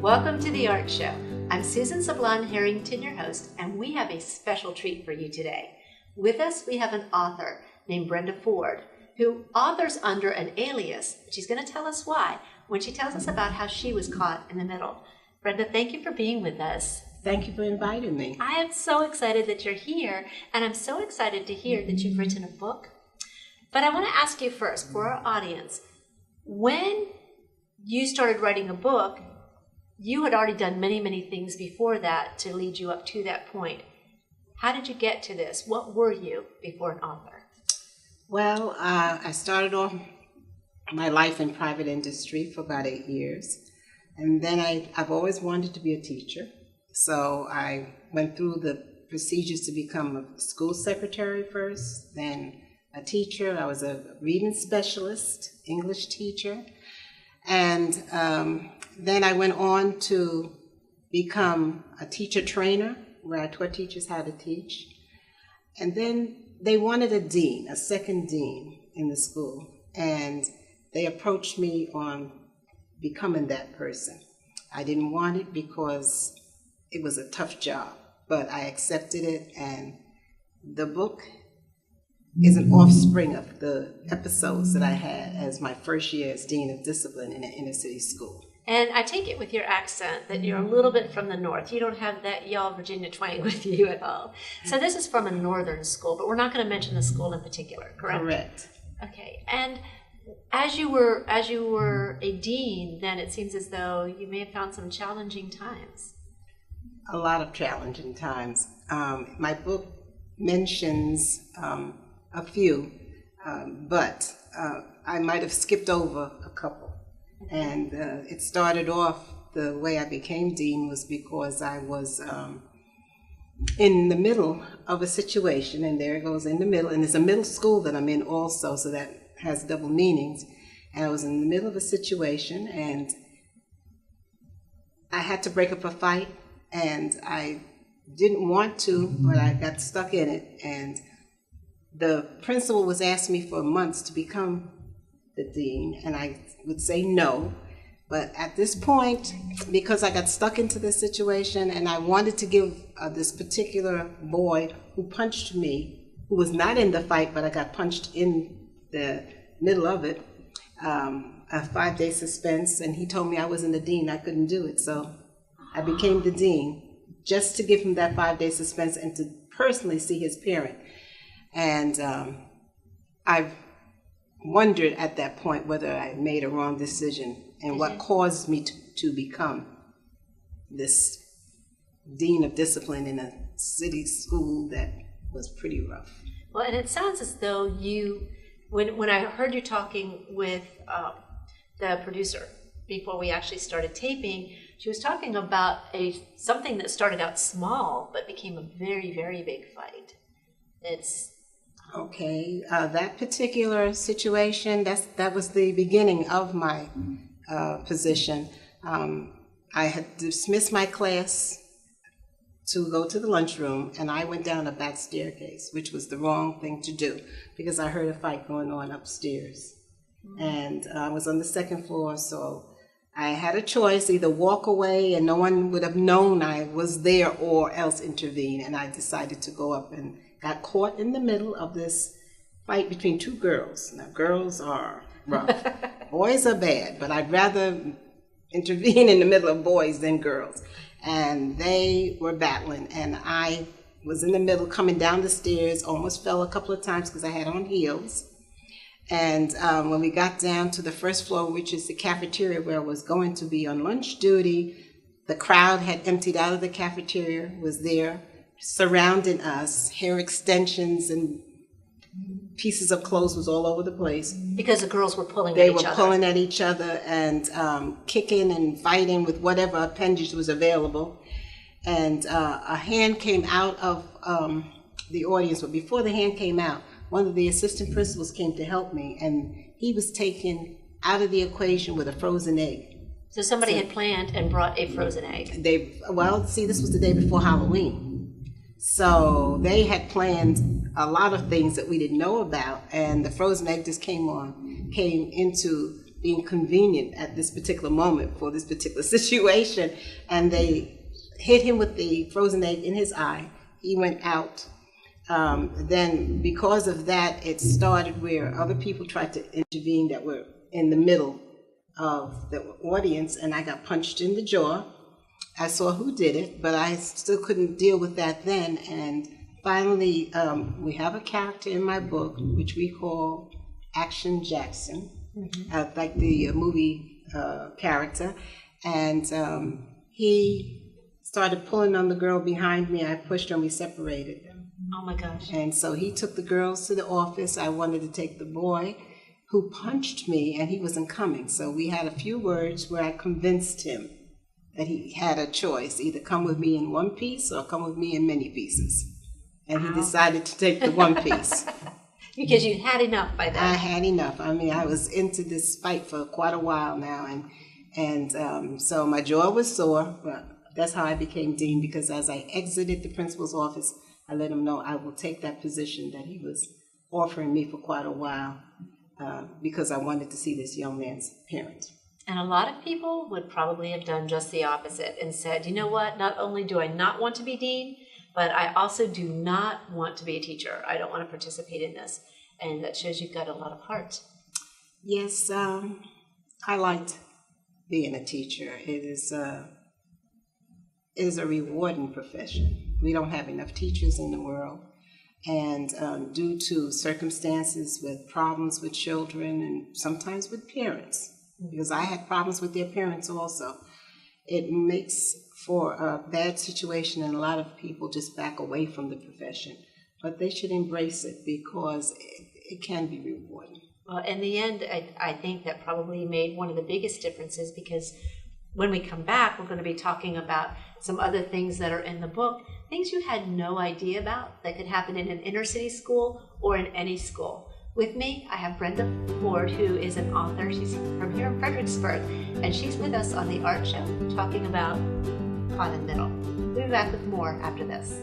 Welcome to the Art Show. I'm Susan Sablon Harrington, your host, and we have a special treat for you today. With us, we have an author named Brenda Ford, who authors under an alias. She's going to tell us why when she tells us about how she was caught in the middle. Brenda, thank you for being with us. Thank you for inviting me. I am so excited that you're here, and I'm so excited to hear that you've written a book. But I want to ask you first, for our audience, when you started writing a book, you had already done many, many things before that to lead you up to that point. How did you get to this? What were you before an author? Well, I started off my life in private industry for about 8 years. And then I've always wanted to be a teacher. So I went through the procedures to become a school secretary first, then a teacher. I was a reading specialist, English teacher. And then I went on to become a teacher trainer, where I taught teachers how to teach. And then they wanted a dean, a second dean in the school. And they approached me on becoming that person. I didn't want it because it was a tough job, but I accepted it, and the book is an offspring of the episodes that I had as my first year as Dean of Discipline in an inner city school. And I take it with your accent that you're a little bit from the north. You don't have that y'all Virginia twang with you at all. So this is from a northern school, but we're not going to mention the school in particular, correct? Correct. Okay. And as you were a dean, then it seems as though you may have found some challenging times. A lot of challenging times. My book mentions a few, but I might have skipped over a couple. And it started off, the way I became dean was because I was in the middle of a situation, and there it goes, in the middle, and there's a middle school that I'm in also, so that has double meanings. And I was in the middle of a situation, and I had to break up a fight, and I didn't want to, but I got stuck in it. And the principal was asking me for months to become the dean, and I would say no. But at this point, because I got stuck into this situation, and I wanted to give this particular boy who punched me, who was not in the fight, but I got punched in the middle of it, a 5-day suspense, and he told me I wasn't the dean, I couldn't do it. So I became the dean just to give him that 5-day suspense and to personally see his parent. And I've wondered at that point whether I made a wrong decision and what caused me to become this dean of discipline in a city school that was pretty rough. Well, and it sounds as though you, when I heard you talking with the producer before we actually started taping, she was talking about something that started out small but became a very, very big fight. Okay, that particular situation, that was the beginning of my position. I had dismissed my class to go to the lunchroom, and I went down a back staircase, which was the wrong thing to do because I heard a fight going on upstairs. And I was on the second floor, so I had a choice, either walk away and no one would have known I was there, or else intervene. And I decided to go up and got caught in the middle of this fight between two girls. Now, girls are rough. Boys are bad, but I'd rather intervene in the middle of boys than girls. And they were battling, and I was in the middle coming down the stairs, almost fell a couple of times because I had on heels. And when we got down to the first floor, which is the cafeteria where I was going to be on lunch duty, the crowd had emptied out of the cafeteria, was there surrounding us. Hair extensions and pieces of clothes was all over the place. Because the girls were pulling at each other. They were pulling at each other and kicking and fighting with whatever appendage was available. And a hand came out of the audience, but before the hand came out, one of the assistant principals came to help me, and he was taken out of the equation with a frozen egg. So somebody had planned and brought a frozen egg. This was the day before Halloween. So they had planned a lot of things that we didn't know about, and the frozen egg just came into being convenient at this particular moment for this particular situation, and they hit him with the frozen egg in his eye. He went out. Then because of that, it started where other people tried to intervene that were in the middle of the audience, and I got punched in the jaw. I saw who did it, but I still couldn't deal with that then. And finally, we have a character in my book, which we call Action Jackson, like the movie character. And he started pulling on the girl behind me. I pushed her and we separated them. Oh my gosh. And so he took the girls to the office. I wanted to take the boy who punched me, and he wasn't coming. So we had a few words where I convinced him that he had a choice, either come with me in one piece or come with me in many pieces. And he decided to take the one piece. Because you had enough by then. I had enough. I mean, I was into this fight for quite a while now. And so my jaw was sore, but that's how I became dean, because as I exited the principal's office, I let him know I will take that position that he was offering me for quite a while, because I wanted to see this young man's parent. And a lot of people would probably have done just the opposite and said, you know what, not only do I not want to be dean, but I also do not want to be a teacher. I don't want to participate in this. And that shows you've got a lot of heart. Yes, I liked being a teacher. It is a rewarding profession. We don't have enough teachers in the world. And due to circumstances with problems with children and sometimes with parents, because I had problems with their parents also, it makes for a bad situation, and a lot of people just back away from the profession. But they should embrace it, because it can be rewarding. Well, in the end, I think that probably made one of the biggest differences, because when we come back, we're going to be talking about some other things that are in the book, things you had no idea about that could happen in an inner city school or in any school. With me, I have Brenda Ford, who is an author. She's from here in Fredericksburg, and she's with us on the Art Show talking about Caught in the Middle. We'll be back with more after this.